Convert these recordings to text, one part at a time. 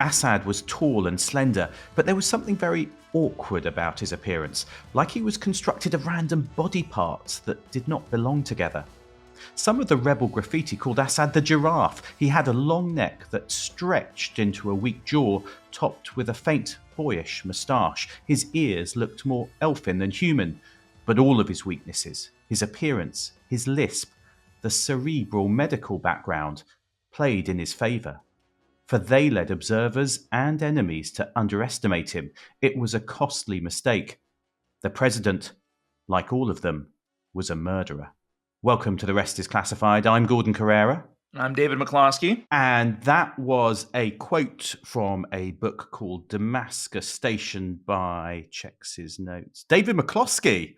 Assad was tall and slender, but there was something very awkward about his appearance, like he was constructed of random body parts that did not belong together. Some of the rebel graffiti called Assad the giraffe. He had a long neck that stretched into a weak jaw, topped with a faint, boyish moustache. His ears looked more elfin than human, but all of his weaknesses, his appearance, his lisp, the cerebral medical background, played in his favour. For they led observers and enemies to underestimate him. It was a costly mistake. The president, like all of them, was a murderer. Welcome to The Rest is Classified. I'm Gordon Corera. I'm David McCloskey. And that was a quote from a book called Damascus Station by, checks his notes, David McCloskey.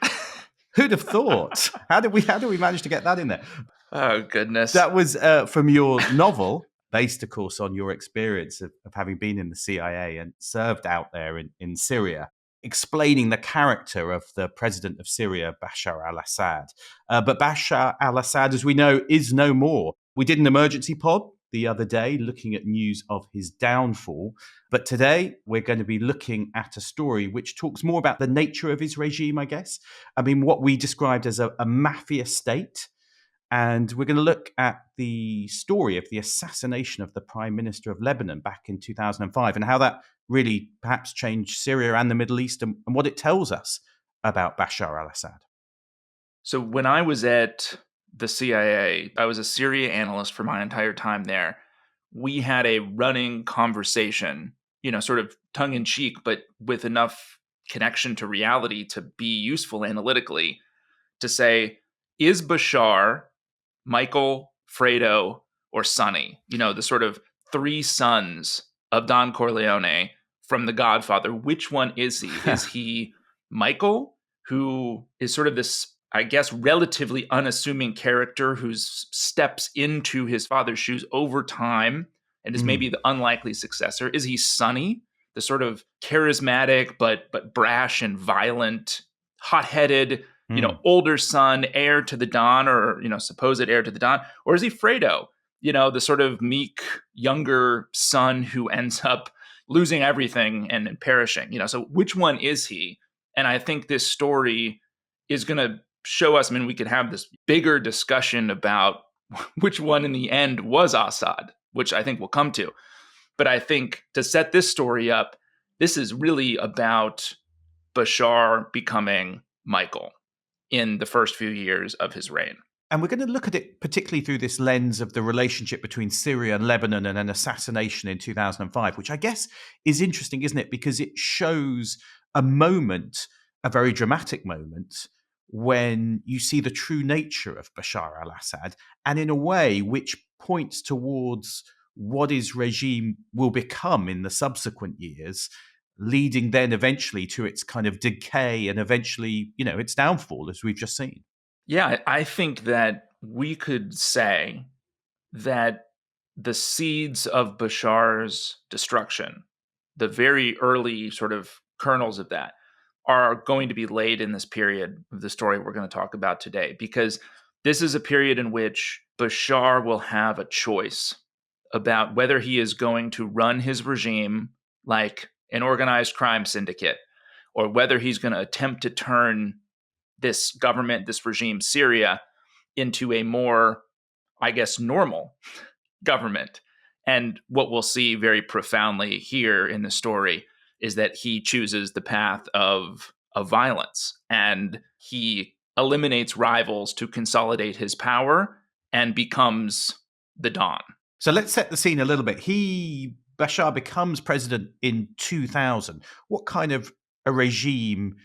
Who'd have thought? How did we manage to get that in there? Oh, goodness. That was from your novel, based, of course, on your experience of having been in the CIA and served out there in Syria, explaining the character of the president of Syria, Bashar al-Assad. But Bashar al-Assad, as we know, is no more. We did an emergency pod the other day looking at news of his downfall. But today we're going to be looking at a story which talks more about the nature of his regime, I guess. I mean, what we described as a mafia state. And we're going to look at the story of the assassination of the Prime Minister of Lebanon back in 2005 and how that really perhaps changed Syria and the Middle East and what it tells us about Bashar al-Assad. So when I was at the CIA, I was a Syria analyst for my entire time there. We had a running conversation, sort of tongue-in-cheek, but with enough connection to reality to be useful analytically, to say, is Bashar Michael, Fredo, or Sonny? The sort of three sons of Don Corleone from The Godfather. Which one is he? Is he Michael, who is sort of this, I guess, relatively unassuming character who steps into his father's shoes over time and is maybe the unlikely successor? Is he Sonny, the sort of charismatic but brash and violent, hot-headed, older son, heir to the Don, or, supposed heir to the Don? Or is he Fredo, the sort of meek, younger son who ends up losing everything and perishing? So which one is he? And I think this story is going to show us, we could have this bigger discussion about which one in the end was Assad, which I think we'll come to. But I think to set this story up, this is really about Bashar becoming Michael in the first few years of his reign. And we're going to look at it particularly through this lens of the relationship between Syria and Lebanon and an assassination in 2005, which I guess is interesting, isn't it? Because it shows a moment, a very dramatic moment, when you see the true nature of Bashar al-Assad, and in a way which points towards what his regime will become in the subsequent years, leading then eventually to its kind of decay and eventually, its downfall, as we've just seen. Yeah, I think that we could say that the seeds of Bashar's destruction, the very early sort of kernels of that, are going to be laid in this period of the story we're going to talk about today, because this is a period in which Bashar will have a choice about whether he is going to run his regime like an organized crime syndicate, or whether he's going to attempt to turn this government, this regime, Syria, into a more, I guess, normal government. And what we'll see very profoundly here in the story is that he chooses the path of violence, and he eliminates rivals to consolidate his power and becomes the Don. So let's set the scene a little bit. Bashar becomes president in 2000. What kind of a regime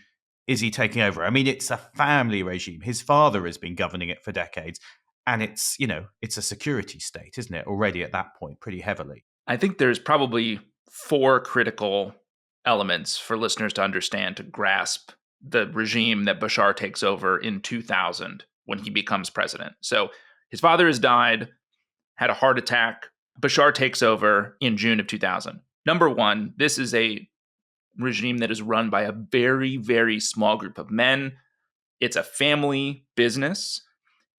is he taking over? I mean, it's a family regime. His father has been governing it for decades. And it's a security state, isn't it? Already at that point, pretty heavily. I think there's probably four critical elements for listeners to understand to grasp the regime that Bashar takes over in 2000 when he becomes president. So his father has died, had a heart attack. Bashar takes over in June of 2000. Number one, this is a regime that is run by a very, very small group of men. It's a family business.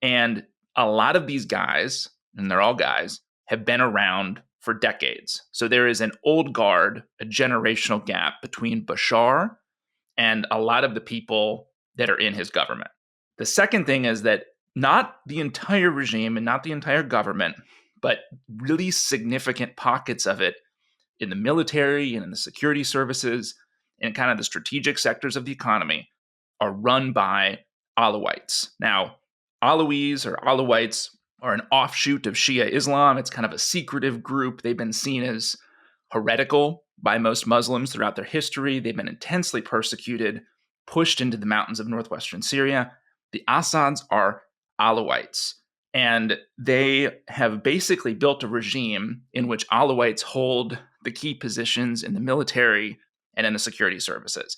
And a lot of these guys, and they're all guys, have been around for decades. So there is an old guard, a generational gap between Bashar and a lot of the people that are in his government. The second thing is that not the entire regime and not the entire government, but really significant pockets of it in the military and in the security services and kind of the strategic sectors of the economy are run by Alawites. Now, Alawites are an offshoot of Shia Islam. It's kind of a secretive group. They've been seen as heretical by most Muslims throughout their history. They've been intensely persecuted, pushed into the mountains of northwestern Syria. The Assads are Alawites, and they have basically built a regime in which Alawites hold the key positions in the military and in the security services.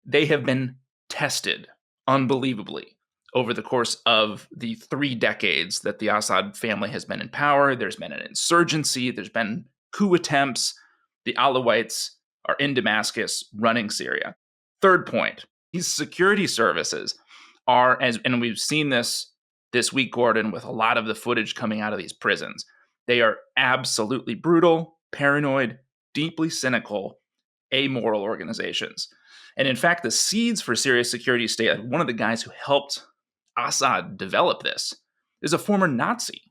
They have been tested unbelievably over the course of the 3 decades that the Assad family has been in power. There's been an insurgency, there's been coup attempts. The Alawites are in Damascus running Syria. Third point, these security services are, and we've seen this week, Gordon, with a lot of the footage coming out of these prisons. They are absolutely brutal, paranoid, deeply cynical, amoral organizations. And in fact, the seeds for Syria's security state, one of the guys who helped Assad develop this is a former Nazi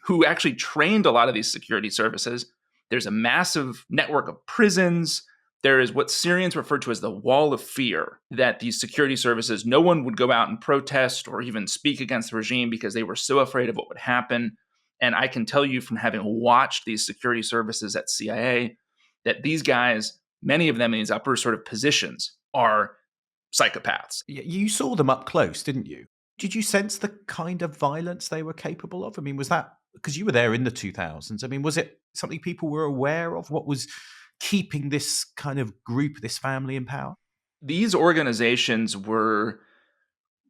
who actually trained a lot of these security services. There's a massive network of prisons. There is what Syrians refer to as the wall of fear, that these security services, no one would go out and protest or even speak against the regime because they were so afraid of what would happen. And I can tell you from having watched these security services at CIA that these guys, many of them in these upper sort of positions, are psychopaths. You saw them up close, didn't you? Did you sense the kind of violence they were capable of? I mean, was that, because you were there in the 2000s, I mean, was it something people were aware of? What was keeping this kind of group, this family in power? These organizations were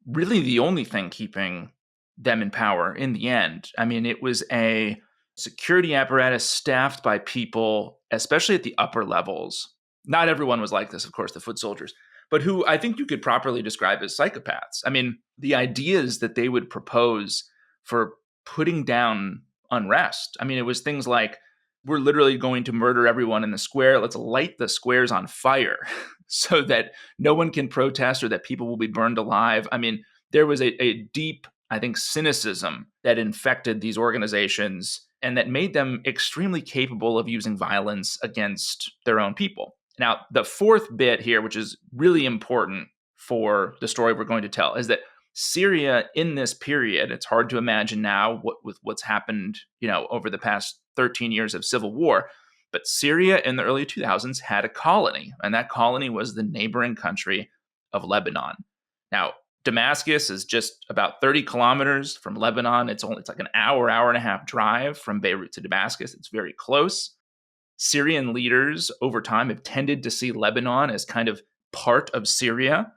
really the only thing keeping them in power in the end. I mean, it was a security apparatus staffed by people, especially at the upper levels. Not everyone was like this, of course, the foot soldiers, but who I think you could properly describe as psychopaths. I mean, the ideas that they would propose for putting down unrest. I mean, it was things like, we're literally going to murder everyone in the square. Let's light the squares on fire so that no one can protest or that people will be burned alive. I mean, there was a deep, I think, cynicism that infected these organizations and that made them extremely capable of using violence against their own people. Now, the fourth bit here, which is really important for the story we're going to tell, is that Syria in this period, it's hard to imagine now with what's happened, over the past 13 years of civil war, but Syria in the early 2000s had a colony, and that colony was the neighboring country of Lebanon. Now, Damascus is just about 30 kilometers from Lebanon. It's like an hour and a half drive from Beirut to Damascus. It's very close. Syrian leaders over time have tended to see Lebanon as kind of part of Syria.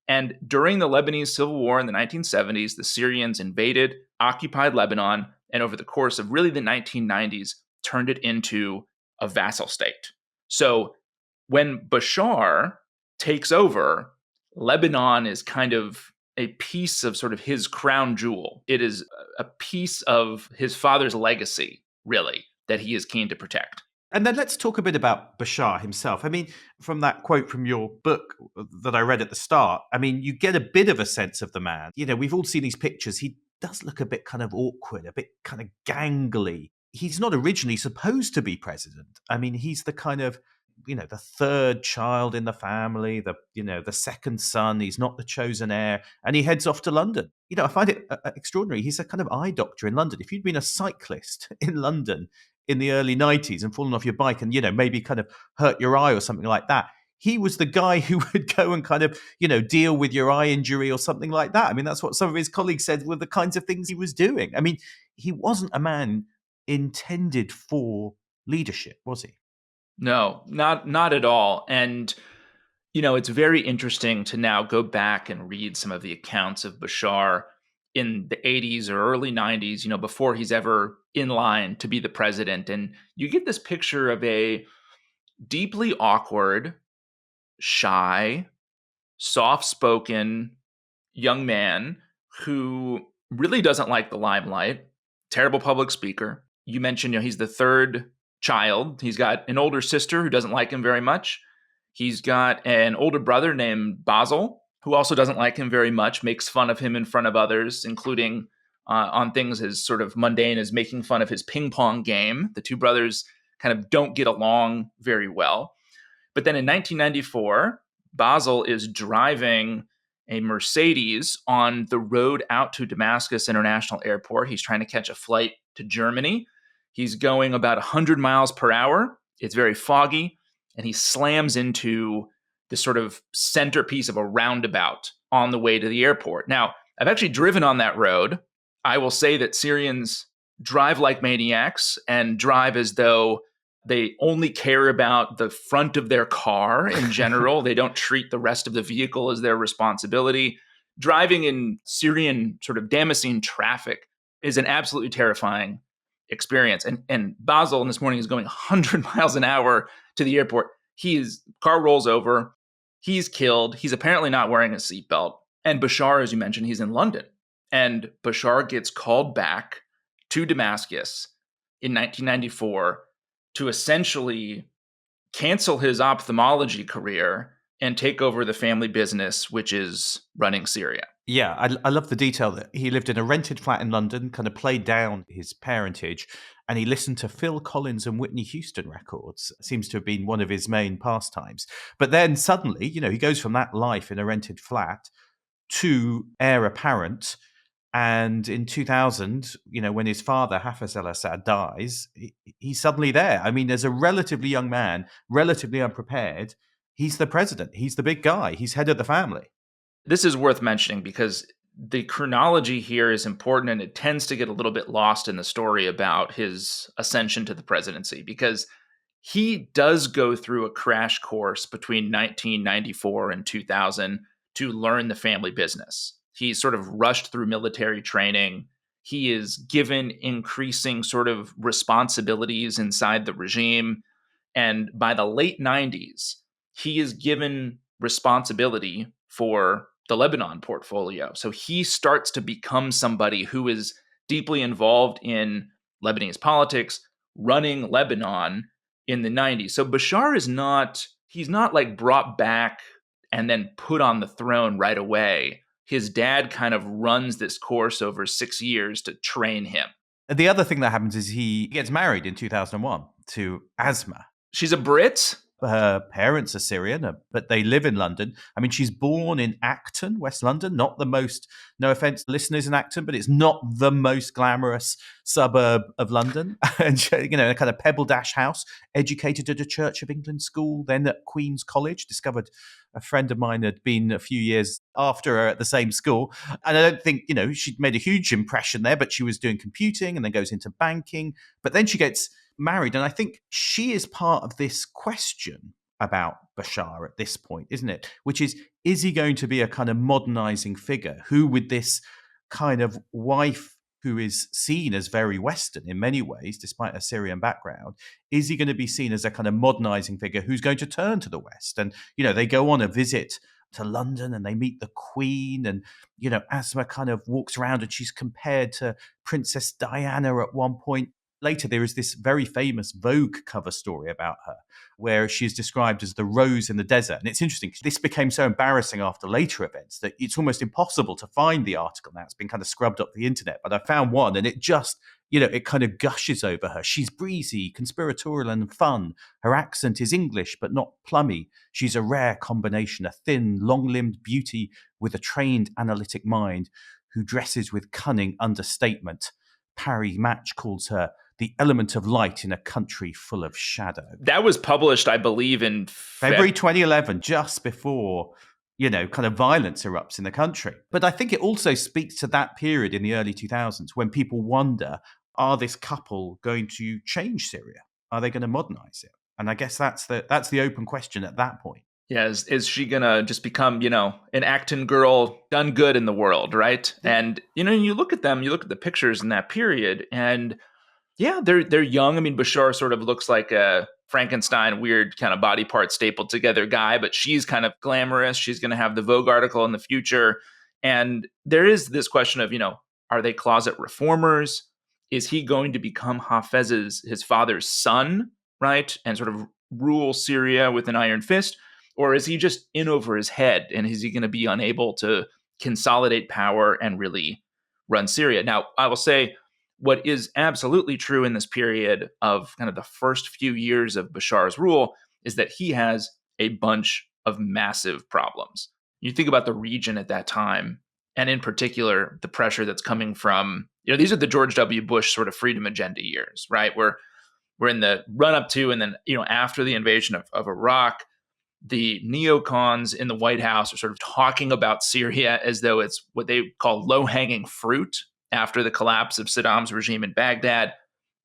And during the Lebanese Civil War in the 1970s, the Syrians invaded, occupied Lebanon, and over the course of really the 1990s, turned it into a vassal state. So when Bashar takes over, Lebanon is kind of a piece of sort of his crown jewel. It is a piece of his father's legacy, really, that he is keen to protect. And then let's talk a bit about Bashar himself. I mean, from that quote from your book that I read at the start, I mean, you get a bit of a sense of the man. We've all seen these pictures. He does look a bit kind of awkward, a bit kind of gangly. He's not originally supposed to be president. I mean, he's the kind of, the third child in the family, the second son. He's not the chosen heir. And he heads off to London. I find it extraordinary. He's a kind of eye doctor in London. If you'd been a cyclist in London in the early 90s and fallen off your bike and, maybe kind of hurt your eye or something like that, he was the guy who would go and kind of, deal with your eye injury or something like that. I mean, that's what some of his colleagues said were the kinds of things he was doing. I mean, he wasn't a man intended for leadership, was he? No, not at all. And, it's very interesting to now go back and read some of the accounts of Bashar in the 80s or early 90s, before he's ever in line to be the president. And you get this picture of a deeply awkward, shy, soft-spoken young man who really doesn't like the limelight, terrible public speaker. You mentioned, he's the third child. He's got an older sister who doesn't like him very much. He's got an older brother named Basil, who also doesn't like him very much, makes fun of him in front of others, including on things as sort of mundane as making fun of his ping pong game. The two brothers kind of don't get along very well. But then in 1994, Basil is driving a Mercedes on the road out to Damascus International Airport. He's trying to catch a flight to Germany. He's going about 100 miles per hour. It's very foggy, and he slams into this sort of centerpiece of a roundabout on the way to the airport. Now, I've actually driven on that road. I will say that Syrians drive like maniacs and drive as though they only care about the front of their car in general. They don't treat the rest of the vehicle as their responsibility. Driving in Syrian sort of Damascene traffic is an absolutely terrifying experience. And Basil this morning is going 100 miles an hour to the airport. Car rolls over. He's killed. He's apparently not wearing a seatbelt. And Bashar, as you mentioned, he's in London. And Bashar gets called back to Damascus in 1994 to essentially cancel his ophthalmology career and take over the family business, which is running Syria. Yeah, I love the detail that he lived in a rented flat in London, kind of played down his parentage, and he listened to Phil Collins and Whitney Houston records. Seems to have been one of his main pastimes. But then suddenly, he goes from that life in a rented flat to heir apparent. And in 2000, when his father, Hafez al-Assad, dies, he's suddenly there. I mean, as a relatively young man, relatively unprepared, he's the president. He's the big guy. He's head of the family. This is worth mentioning because the chronology here is important, and it tends to get a little bit lost in the story about his ascension to the presidency, because he does go through a crash course between 1994 and 2000 to learn the family business. He's sort of rushed through military training. He is given increasing sort of responsibilities inside the regime. And by the late 90s, he is given responsibility for the Lebanon portfolio. So he starts to become somebody who is deeply involved in Lebanese politics, running Lebanon in the 90s. So Bashar he's not like brought back and then put on the throne right away. His dad kind of runs this course over 6 years to train him. The other thing that happens is he gets married in 2001 to Asma. She's a Brit. Her parents are Syrian, but they live in London. I mean, she's born in Acton, West London. Not the most, no offense, listeners in Acton, but it's not the most glamorous suburb of London. And, a kind of Pebble Dash house, educated at a Church of England school, then at Queen's College. Discovered a friend of mine had been a few years after her at the same school. And I don't think, she'd made a huge impression there, but she was doing computing and then goes into banking. But then she gets married. And I think she is part of this question about Bashar at this point, isn't it? Which is he going to be a kind of modernizing figure who, with this kind of wife who is seen as very Western in many ways, despite a Syrian background, is he going to be seen as a kind of modernizing figure who's going to turn to the West? And, they go on a visit to London and they meet the Queen, and, Asma kind of walks around and she's compared to Princess Diana at one point. Later, there is this very famous Vogue cover story about her, where she is described as the rose in the desert. And it's interesting, because this became so embarrassing after later events that it's almost impossible to find the article now. It's been kind of scrubbed up the internet, but I found one, and it just, it kind of gushes over her. She's breezy, conspiratorial, and fun. Her accent is English, but not plummy. She's a rare combination, a thin, long-limbed beauty with a trained analytic mind who dresses with cunning understatement. Parry Match calls her the element of light in a country full of shadow. That was published, I believe, in February 2011, just before, kind of violence erupts in the country. But I think it also speaks to that period in the early 2000s when people wonder, are this couple going to change Syria? Are they going to modernize it? And I guess that's the open question at that point. Yeah, is she going to just become, an Acton girl done good in the world, right? Yeah. And, you look at them, you look at the pictures in that period, and yeah, they're young. I mean, Bashar sort of looks like a Frankenstein, weird kind of body part stapled together guy, but she's kind of glamorous. She's going to have the Vogue article in the future. And there is this question of, are they closet reformers? is he going to become his father's son, right? And sort of rule Syria with an iron fist? Or is he just in over his head? And is he going to be unable to consolidate power and really run Syria? Now, I will say what is absolutely true in this period of kind of the first few years of Bashar's rule is that he has a bunch of massive problems. You think about the region at that time, and in particular, the pressure that's coming from, these are the George W. Bush sort of freedom agenda years, right? We're in the run up to, and then, after the invasion of Iraq, the neocons in the White House are sort of talking about Syria as though it's what they call low-hanging fruit after the collapse of Saddam's regime in Baghdad.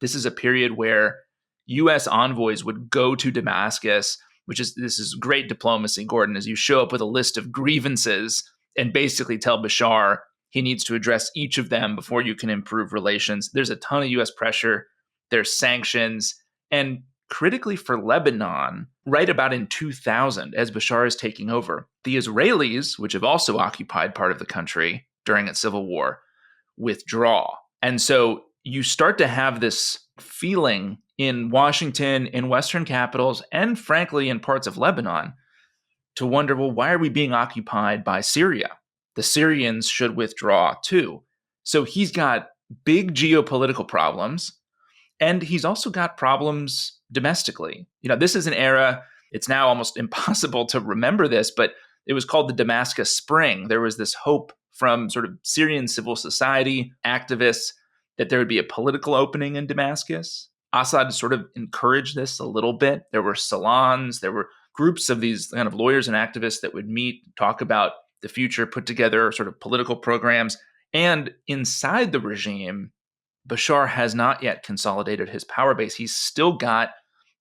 This is a period where U.S. envoys would go to Damascus, this is great diplomacy, Gordon, as you show up with a list of grievances and basically tell Bashar he needs to address each of them before you can improve relations. There's a ton of U.S. pressure. There's sanctions. And critically for Lebanon, right about in 2000, as Bashar is taking over, the Israelis, which have also occupied part of the country during its civil war, withdraw. And so you start to have this feeling in Washington, in Western capitals, and frankly, in parts of Lebanon, to wonder, well, why are we being occupied by Syria? The Syrians should withdraw too. So he's got big geopolitical problems, and he's also got problems domestically. This is an era, it's now almost impossible to remember this, but it was called the Damascus Spring. There was this hope from sort of Syrian civil society activists that there would be a political opening in Damascus. Assad sort of encouraged this a little bit. There were salons, there were groups of these kind of lawyers and activists that would meet, talk about the future, put together sort of political programs. And inside the regime, Bashar has not yet consolidated his power base. He's still got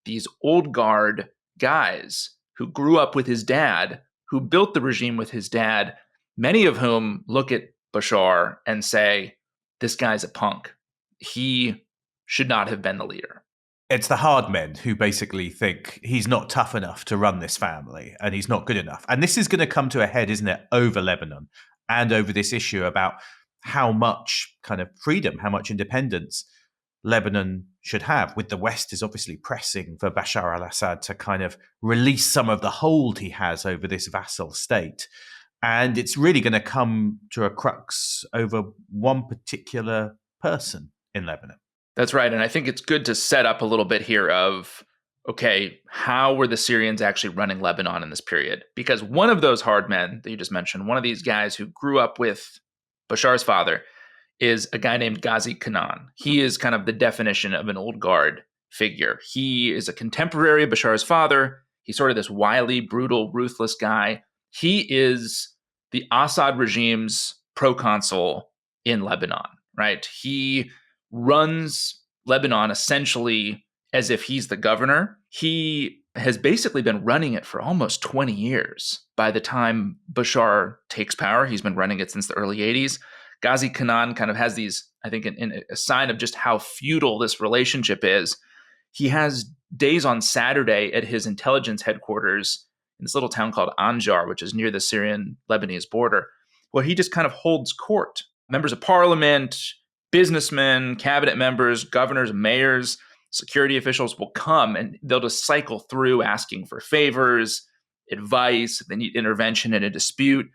these old guard guys who grew up with his dad, who built the regime with his dad, many of whom look at Bashar and say, this guy's a punk. He should not have been the leader. It's the hard men who basically think he's not tough enough to run this family and he's not good enough. And this is going to come to a head, isn't it, over Lebanon and over this issue about how much kind of freedom, how much independence Lebanon should have, with the West is obviously pressing for Bashar al-Assad to kind of release some of the hold he has over this vassal state. And it's really going to come to a crux over one particular person in Lebanon. That's right. And I think it's good to set up a little bit here of, okay, how were the Syrians actually running Lebanon in this period? Because one of those hard men that you just mentioned, one of these guys who grew up with Bashar's father, is a guy named Ghazi Kanan. He is kind of the definition of an old guard figure. He is a contemporary of Bashar's father. He's sort of this wily, brutal, ruthless guy. He is the Assad regime's proconsul in Lebanon, right? He runs Lebanon essentially as if he's the governor. He has basically been running it for almost 20 years. By the time Bashar takes power, he's been running it since the early 80s. Ghazi Kanan kind of has these, I think, in a sign of just how feudal this relationship is. He has days on Saturday at his intelligence headquarters in this little town called Anjar, which is near the Syrian-Lebanese border, where he just kind of holds court. Members of parliament, businessmen, cabinet members, governors, mayors, security officials will come and they'll just cycle through asking for favors, advice, if they need intervention in a dispute.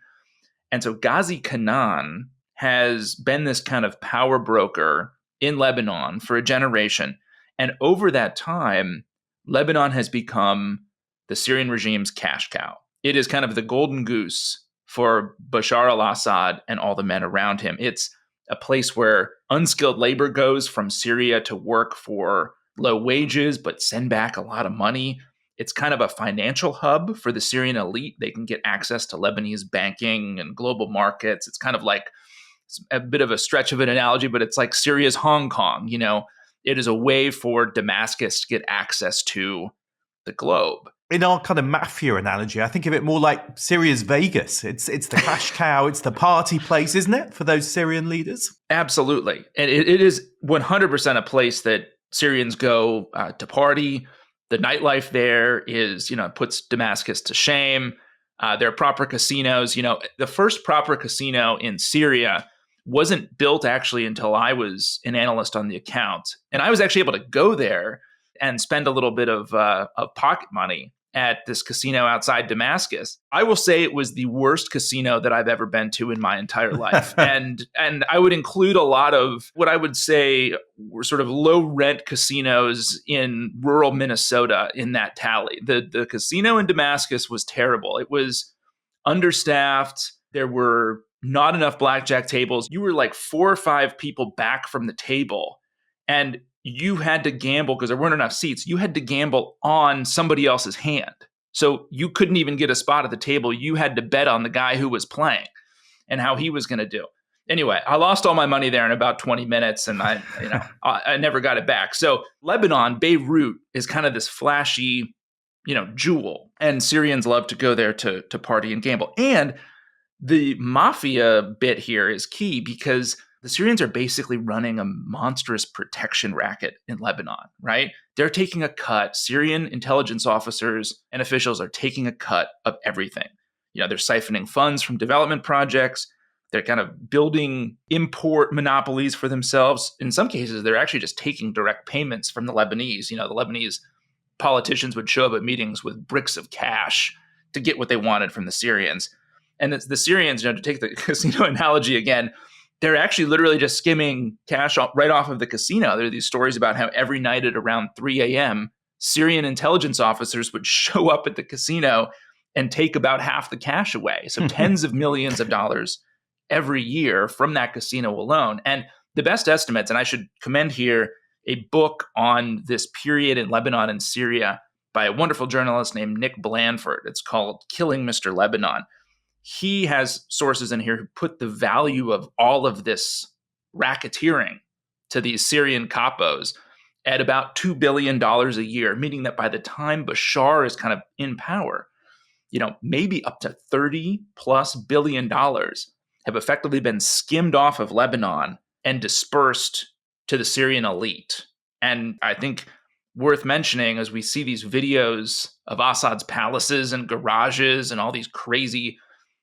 And so Ghazi Kanan has been this kind of power broker in Lebanon for a generation. And over that time, Lebanon has become the Syrian regime's cash cow. It is kind of the golden goose for Bashar al-Assad and all the men around him. It's a place where unskilled labor goes from Syria to work for low wages, but send back a lot of money. It's kind of a financial hub for the Syrian elite. They can get access to Lebanese banking and global markets. It's kind of like, it's a bit of a stretch of an analogy, but it's like Syria's Hong Kong. It is a way for Damascus to get access to the globe. In our kind of mafia analogy, I think of it more like Syria's Vegas. It's the cash cow, it's the party place, isn't it, for those Syrian leaders? Absolutely. And it is 100% a place that Syrians go to party. The nightlife there is, puts Damascus to shame. There are proper casinos. The first proper casino in Syria wasn't built actually until I was an analyst on the account. And I was actually able to go there and spend a little bit of pocket money at this casino outside Damascus. I will say it was the worst casino that I've ever been to in my entire life. and I would include a lot of what I would say were sort of low rent casinos in rural Minnesota in that tally. The casino in Damascus was terrible. It was understaffed. There were not enough blackjack tables. You were like 4 or 5 people back from the table, and you had to gamble because there weren't enough seats. You had to gamble on somebody else's hand. So you couldn't even get a spot at the table. You had to bet on the guy who was playing and how he was going to do. Anyway, I lost all my money there in about 20 minutes, and I never got it back. So Lebanon, Beirut, is kind of this flashy, jewel, and Syrians love to go there to party and gamble. And the mafia bit here is key because the Syrians are basically running a monstrous protection racket in Lebanon, right? They're taking a cut. Syrian intelligence officers and officials are taking a cut of everything. They're siphoning funds from development projects. They're kind of building import monopolies for themselves. In some cases, they're actually just taking direct payments from the Lebanese. The Lebanese politicians would show up at meetings with bricks of cash to get what they wanted from the Syrians. And the Syrians, to take the casino analogy again, they're actually literally just skimming cash right off of the casino. There are these stories about how every night at around 3 a.m., Syrian intelligence officers would show up at the casino and take about half the cash away. So tens of millions of dollars every year from that casino alone. And the best estimates, and I should commend here a book on this period in Lebanon and Syria by a wonderful journalist named Nick Blandford. It's called Killing Mr. Lebanon. He has sources in here who put the value of all of this racketeering to these Syrian capos at about $2 billion a year, meaning that by the time Bashar is kind of in power, maybe up to $30+ billion have effectively been skimmed off of Lebanon and dispersed to the Syrian elite. And I think worth mentioning, as we see these videos of Assad's palaces and garages and all these crazy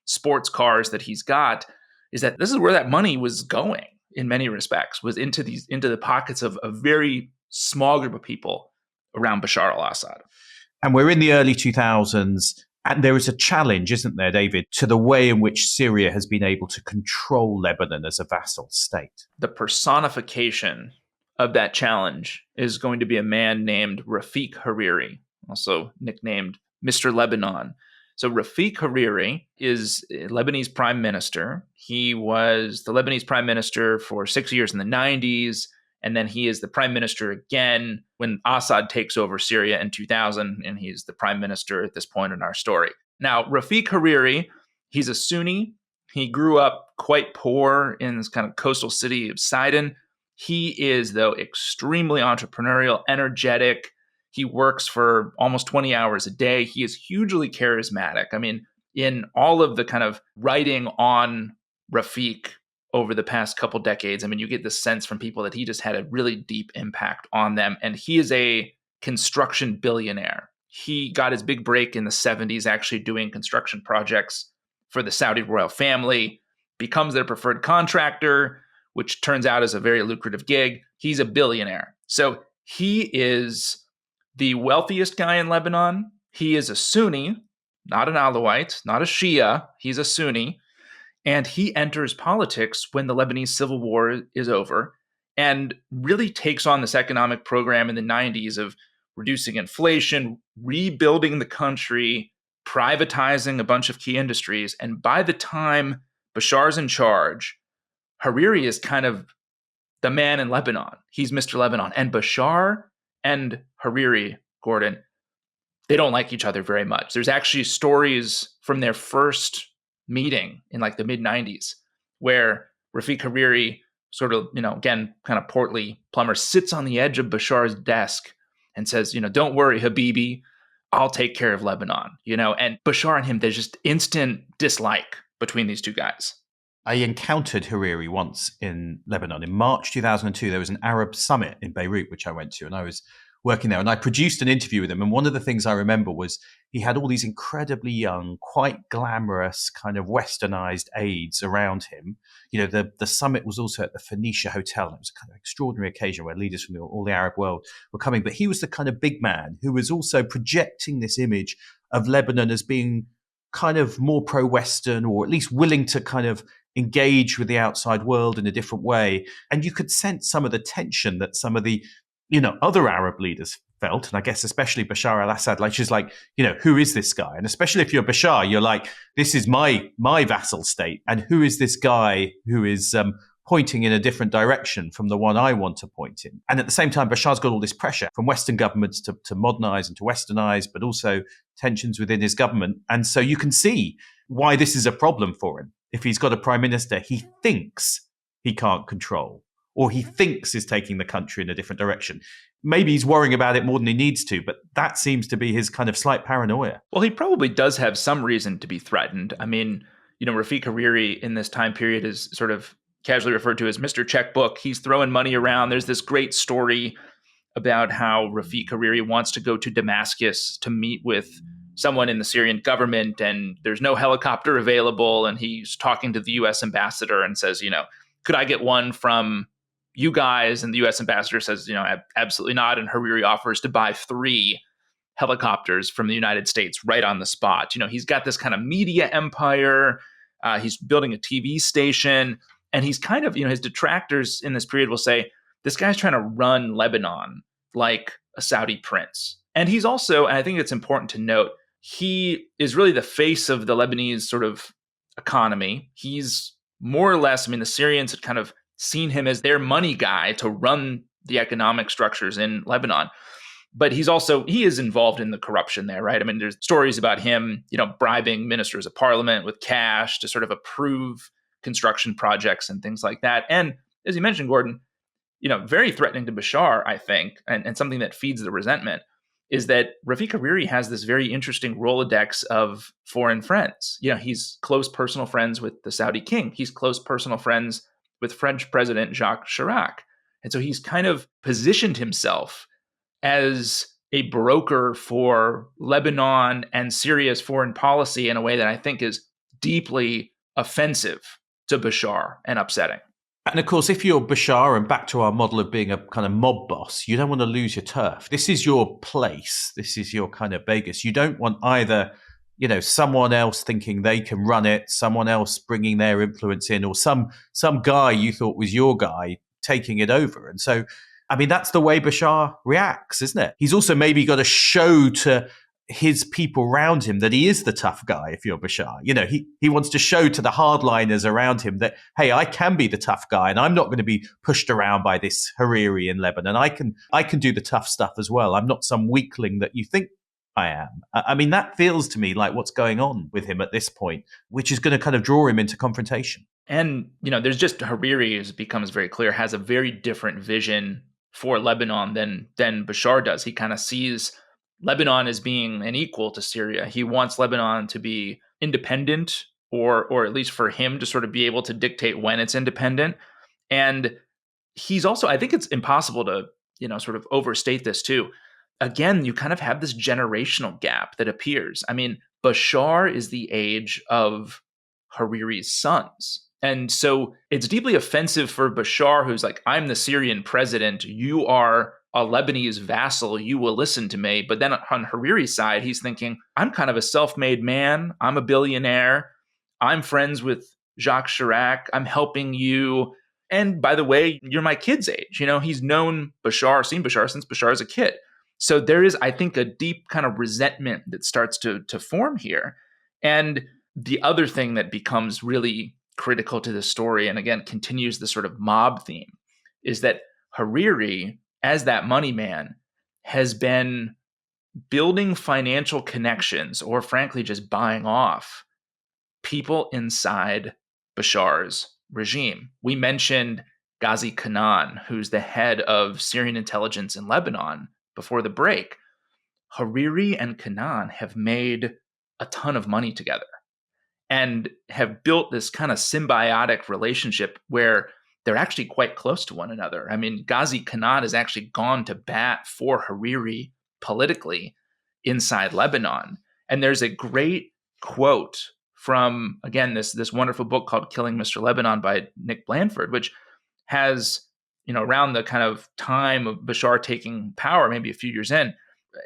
sports cars that he's got, is that this is where that money was going in many respects, was into the pockets of a very small group of people around Bashar al-Assad. And we're in the early 2000s, and there is a challenge, isn't there, David, to the way in which Syria has been able to control Lebanon as a vassal state. The personification of that challenge is going to be a man named Rafiq Hariri, also nicknamed Mr. Lebanon. So Rafiq Hariri is a Lebanese Prime Minister. He was the Lebanese Prime Minister for 6 years in the 90s, and then he is the Prime Minister again when Assad takes over Syria in 2000, and he's the Prime Minister at this point in our story. Now, Rafiq Hariri, he's a Sunni. He grew up quite poor in this kind of coastal city of Sidon. He is, though, extremely entrepreneurial, energetic. He works for almost 20 hours a day. He is hugely charismatic. I mean, in all of the kind of writing on Rafiq over the past couple decades, I mean, you get the sense from people that he just had a really deep impact on them. And he is a construction billionaire. He got his big break in the 70s actually doing construction projects for the Saudi royal family, becomes their preferred contractor, which turns out is a very lucrative gig. He's a billionaire. So he is the wealthiest guy in Lebanon. He is a Sunni, not an Alawite, not a Shia. He's a Sunni. And he enters politics when the Lebanese civil war is over and really takes on this economic program in the 90s of reducing inflation, rebuilding the country, privatizing a bunch of key industries. And by the time Bashar's in charge, Hariri is kind of the man in Lebanon. He's Mr. Lebanon. And Bashar and Hariri, Gordon, they don't like each other very much. There's actually stories from their first meeting in like the mid-90s where Rafiq Hariri sort of, again, kind of portly plumber, sits on the edge of Bashar's desk and says, don't worry, Habibi, I'll take care of Lebanon, and Bashar and him, there's just instant dislike between these two guys. I encountered Hariri once in Lebanon. In March 2002, there was an Arab summit in Beirut, which I went to, and I was working there. And I produced an interview with him. And one of the things I remember was he had all these incredibly young, quite glamorous, kind of westernized aides around him. The summit was also at the Phoenicia Hotel. And it was a kind of extraordinary occasion where leaders from all the Arab world were coming. But he was the kind of big man who was also projecting this image of Lebanon as being kind of more pro-Western, or at least willing to kind of engage with the outside world in a different way. And you could sense some of the tension that some of the, other Arab leaders felt. And I guess especially Bashar al-Assad, she's like, who is this guy? And especially if you're Bashar, you're like, this is my vassal state. And who is this guy who is pointing in a different direction from the one I want to point in? And at the same time, Bashar's got all this pressure from Western governments to modernize and to westernize, but also tensions within his government. And so you can see why this is a problem for him. If he's got a prime minister he thinks he can't control, or he thinks is taking the country in a different direction. Maybe he's worrying about it more than he needs to, but that seems to be his kind of slight paranoia. Well, he probably does have some reason to be threatened. I mean, Rafiq Hariri in this time period is sort of casually referred to as Mr. Checkbook. He's throwing money around. There's this great story about how Rafiq Hariri wants to go to Damascus to meet with someone in the Syrian government, and there's no helicopter available. And he's talking to the U.S. ambassador and says, could I get one from you guys? And the U.S. ambassador says, absolutely not. And Hariri offers to buy 3 helicopters from the United States right on the spot. He's got this kind of media empire. He's building a TV station. And he's kind of, his detractors in this period will say, this guy's trying to run Lebanon like a Saudi prince. And he's also, and I think it's important to note, he is really the face of the Lebanese sort of economy. He's more or less, the Syrians had kind of seen him as their money guy to run the economic structures in Lebanon. But he is involved in the corruption there, right? There's stories about him, bribing ministers of parliament with cash to sort of approve construction projects and things like that. And as you mentioned, Gordon, very threatening to Bashar, I think, and something that feeds the resentment, is that Rafiq Hariri has this very interesting Rolodex of foreign friends. He's close personal friends with the Saudi king. He's close personal friends with French President Jacques Chirac. And so he's kind of positioned himself as a broker for Lebanon and Syria's foreign policy in a way that I think is deeply offensive to Bashar and upsetting. And of course, if you're Bashar, and back to our model of being a kind of mob boss, you don't want to lose your turf. This is your place. This is your kind of Vegas. You don't want either, someone else thinking they can run it, someone else bringing their influence in, or some guy you thought was your guy taking it over. And so, that's the way Bashar reacts, isn't it? He's also maybe got to show to his people around him that he is the tough guy. If you're Bashar, he wants to show to the hardliners around him that, hey, I can be the tough guy, and I'm not going to be pushed around by this Hariri in Lebanon. I can do the tough stuff as well. I'm not some weakling that you think I am. That feels to me like what's going on with him at this point, which is going to kind of draw him into confrontation. And there's just Hariri, as it becomes very clear, has a very different vision for Lebanon than Bashar does. He kind of sees Lebanon as being an equal to Syria. He wants Lebanon to be independent, or at least for him to sort of be able to dictate when it's independent. And he's also, I think it's impossible to, sort of overstate this too. Again, you kind of have this generational gap that appears. Bashar is the age of Hariri's sons. And so it's deeply offensive for Bashar, who's like, I'm the Syrian president, you are a Lebanese vassal, you will listen to me. But then on Hariri's side, he's thinking, I'm kind of a self-made man. I'm a billionaire. I'm friends with Jacques Chirac. I'm helping you. And by the way, you're my kid's age. He's known Bashar, seen Bashar since Bashar is a kid. So there is, I think, a deep kind of resentment that starts to form here. And the other thing that becomes really critical to this story, and again, continues the sort of mob theme, is that Hariri, as that money man, has been building financial connections, or frankly, just buying off people inside Bashar's regime. We mentioned Ghazi Kanan, who's the head of Syrian intelligence in Lebanon before the break. Hariri and Kanan have made a ton of money together and have built this kind of symbiotic relationship where they're actually quite close to one another. I mean, Ghazi Khanat has actually gone to bat for Hariri politically inside Lebanon. And there's a great quote from, again, this wonderful book called Killing Mr. Lebanon by Nick Blandford, which has, around the kind of time of Bashar taking power, maybe a few years in,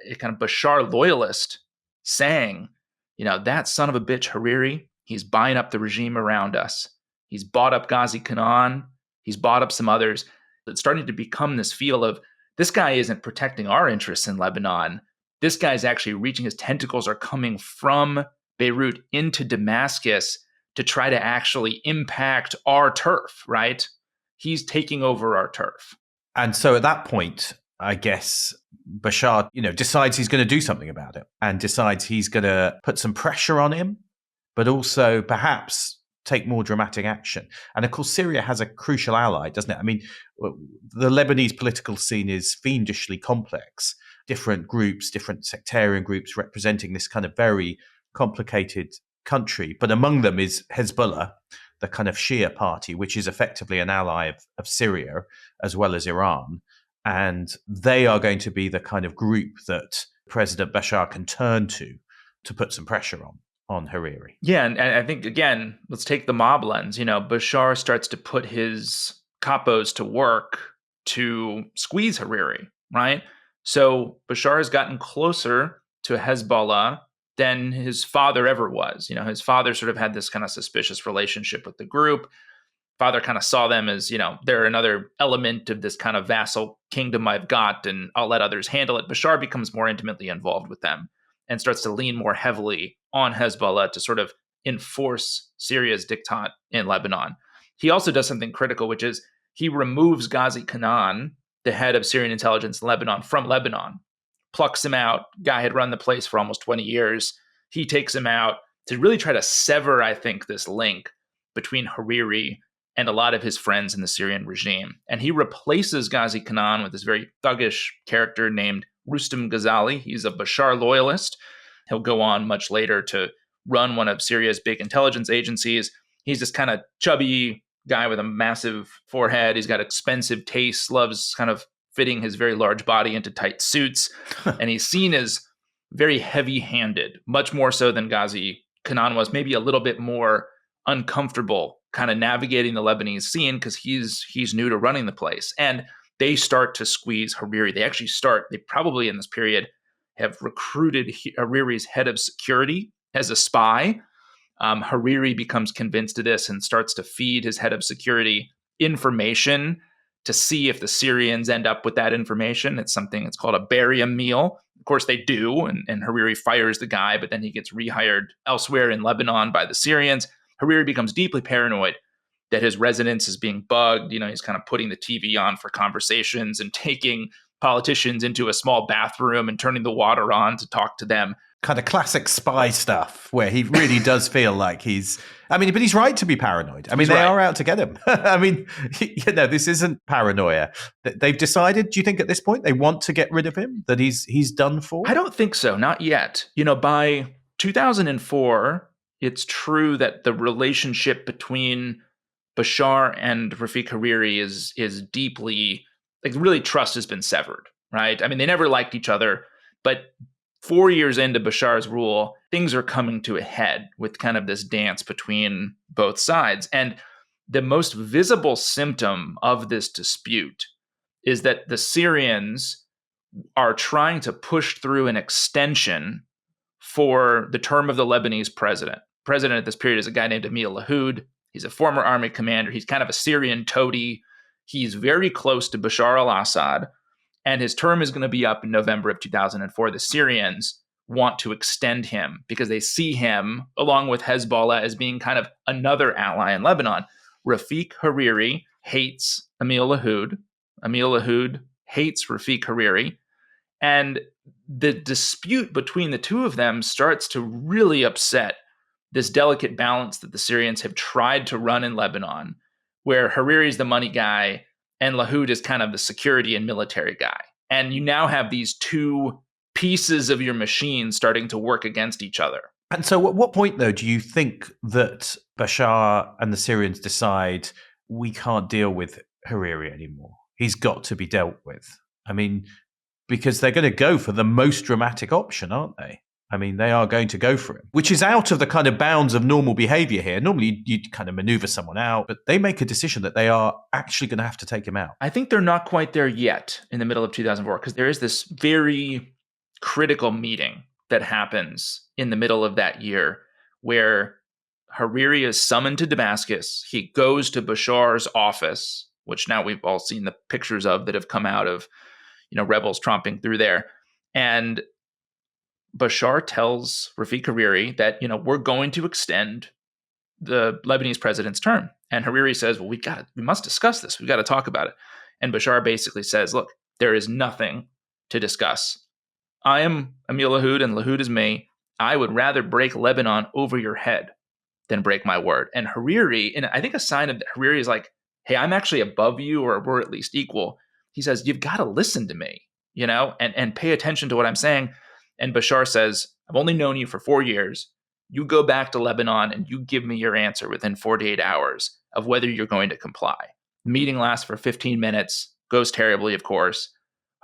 a kind of Bashar loyalist saying, that son of a bitch Hariri, he's buying up the regime around us. He's bought up Ghazi Khanat. He's bought up some others. It's starting to become this feel of, this guy isn't protecting our interests in Lebanon. This guy's actually reaching, his tentacles are coming from Beirut into Damascus to try to actually impact our turf, right? He's taking over our turf. And so at that point, I guess Bashar, decides he's going to do something about it and decides he's going to put some pressure on him, but also perhaps take more dramatic action. And of course, Syria has a crucial ally, doesn't it? I mean, the Lebanese political scene is fiendishly complex. Different groups, different sectarian groups representing this kind of very complicated country. But among them is Hezbollah, the kind of Shia party, which is effectively an ally of Syria as well as Iran. And they are going to be the kind of group that President Bashar can turn to put some pressure on Hariri. Yeah, and I think, again, let's take the mob lens. Bashar starts to put his capos to work to squeeze Hariri, right? So Bashar has gotten closer to Hezbollah than his father ever was. His father sort of had this kind of suspicious relationship with the group. Father kind of saw them as, they're another element of this kind of vassal kingdom I've got, and I'll let others handle it. Bashar becomes more intimately involved with them and starts to lean more heavily on Hezbollah to sort of enforce Syria's diktat in Lebanon. He also does something critical, which is he removes Ghazi Khanat, the head of Syrian intelligence in Lebanon, from Lebanon, plucks him out. Guy had run the place for almost 20 years. He takes him out to really try to sever, I think, this link between Hariri and a lot of his friends in the Syrian regime. And he replaces Ghazi Khanat with this very thuggish character named Rustam Ghazali. He's a Bashar loyalist. He'll go on much later to run one of Syria's big intelligence agencies. He's this kind of chubby guy with a massive forehead. He's got expensive tastes, loves kind of fitting his very large body into tight suits. And he's seen as very heavy-handed, much more so than Ghazi Khanat was, maybe a little bit more uncomfortable kind of navigating the Lebanese scene because he's new to running the place. And they start to squeeze Hariri. They probably in this period have recruited Hariri's head of security as a spy. Hariri becomes convinced of this and starts to feed his head of security information to see if the Syrians end up with that information. It's called a barium meal. Of course they do, and Hariri fires the guy, but then he gets rehired elsewhere in Lebanon by the Syrians. Hariri becomes deeply paranoid that his residence is being bugged. He's kind of putting the TV on for conversations and taking politicians into a small bathroom and turning the water on to talk to them. Kind of classic spy stuff where he really does feel like but he's right to be paranoid. They are out to get him. This isn't paranoia. They've decided, do you think at this point they want to get rid of him, that he's done for? I don't think so. Not yet. By 2004, it's true that the relationship between Bashar and Rafiq Hariri is deeply, really trust has been severed, right? They never liked each other, but 4 years into Bashar's rule, things are coming to a head with kind of this dance between both sides. And the most visible symptom of this dispute is that the Syrians are trying to push through an extension for the term of the Lebanese president. President at this period is a guy named Emil Lahoud. He's a former army commander. He's kind of a Syrian toady. He's very close to Bashar al-Assad. And his term is going to be up in November of 2004. The Syrians want to extend him because they see him, along with Hezbollah, as being kind of another ally in Lebanon. Rafiq Hariri hates Emil Lahoud. Emil Lahoud hates Rafiq Hariri. And the dispute between the two of them starts to really upset this delicate balance that the Syrians have tried to run in Lebanon, where Hariri's the money guy and Lahoud is kind of the security and military guy. And you now have these two pieces of your machine starting to work against each other. And so at what point, though, do you think that Bashar and the Syrians decide we can't deal with Hariri anymore. He's got to be dealt with. I mean, because they're going to go for the most dramatic option, aren't they? I mean, they are going to go for him, which is out of the kind of bounds of normal behavior here. Normally, you'd kind of maneuver someone out, but they make a decision that they are actually going to have to take him out. I think they're not quite there yet in the middle of 2004, because there is this very critical meeting that happens in the middle of that year where Hariri is summoned to Damascus. He goes to Bashar's office, which now we've all seen the pictures of that have come out of, rebels tromping through there. And Bashar tells Rafiq Hariri that, we're going to extend the Lebanese president's term. And Hariri says, well, we must discuss this. We've got to talk about it. And Bashar basically says, look, there is nothing to discuss. I am Emil Lahoud and Lahoud is me. I would rather break Lebanon over your head than break my word. And Hariri, and I think a sign of that, Hariri is like, hey, I'm actually above you, or we're at least equal. He says, you've got to listen to me, and pay attention to what I'm saying. And Bashar says, I've only known you for 4 years. You go back to Lebanon and you give me your answer within 48 hours of whether you're going to comply. The meeting lasts for 15 minutes, goes terribly, of course.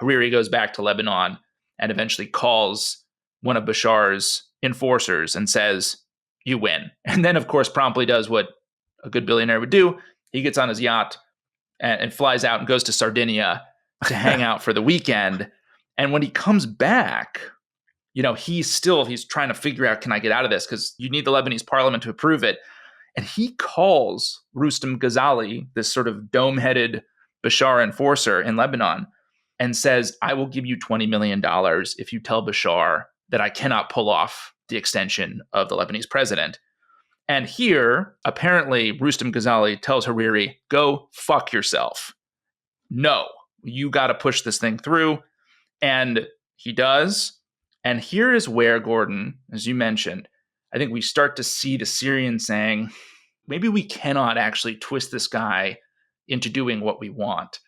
Hariri goes back to Lebanon and eventually calls one of Bashar's enforcers and says, you win. And then, of course, promptly does what a good billionaire would do. He gets on his yacht and flies out and goes to Sardinia to hang out for the weekend. And when he comes back, he's trying to figure out, can I get out of this? Because you need the Lebanese parliament to approve it. And he calls Rustam Ghazali, this sort of dome-headed Bashar enforcer in Lebanon, and says, I will give you $20 million if you tell Bashar that I cannot pull off the extension of the Lebanese president. And here, apparently, Rustam Ghazali tells Hariri, go fuck yourself. No, you got to push this thing through. And he does. And here is where, Gordon, as you mentioned, I think we start to see the Syrians saying, maybe we cannot actually twist this guy into doing what we want.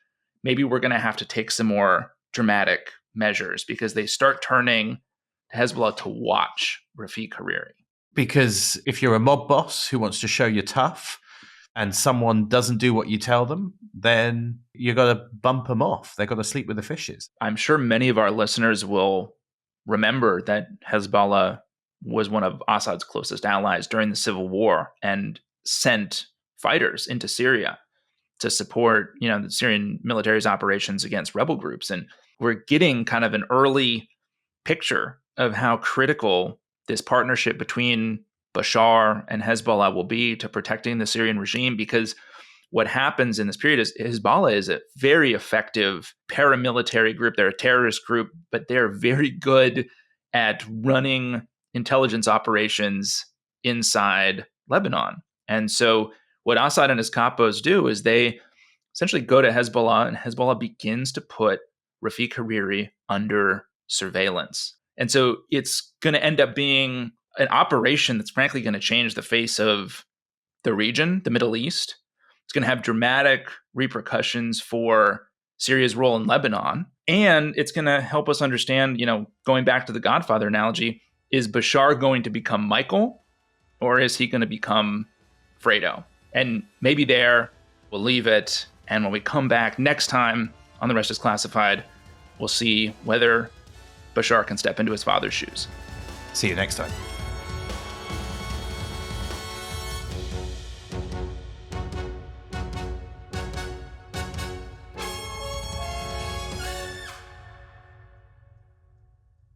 Maybe we're going to have to take some more dramatic measures, because they start turning to Hezbollah to watch Rafiq Hariri. Because if you're a mob boss who wants to show you're tough and someone doesn't do what you tell them, then you got to bump them off. They got to sleep with the fishes. I'm sure many of our listeners will remember that Hezbollah was one of Assad's closest allies during the civil war and sent fighters into Syria to support, the Syrian military's operations against rebel groups. And we're getting kind of an early picture of how critical this partnership between Bashar and Hezbollah will be to protecting the Syrian regime, because what happens in this period is Hezbollah is a very effective paramilitary group. They're a terrorist group, but they're very good at running intelligence operations inside Lebanon. And so what Assad and his capos do is they essentially go to Hezbollah, and Hezbollah begins to put Rafiq Hariri under surveillance. And so it's going to end up being an operation that's frankly going to change the face of the region, the Middle East. It's going to have dramatic repercussions for Syria's role in Lebanon. And it's going to help us understand, going back to the Godfather analogy, is Bashar going to become Michael, or is he going to become Fredo? And maybe there we'll leave it. And when we come back next time on The Rest is Classified, we'll see whether Bashar can step into his father's shoes. See you next time.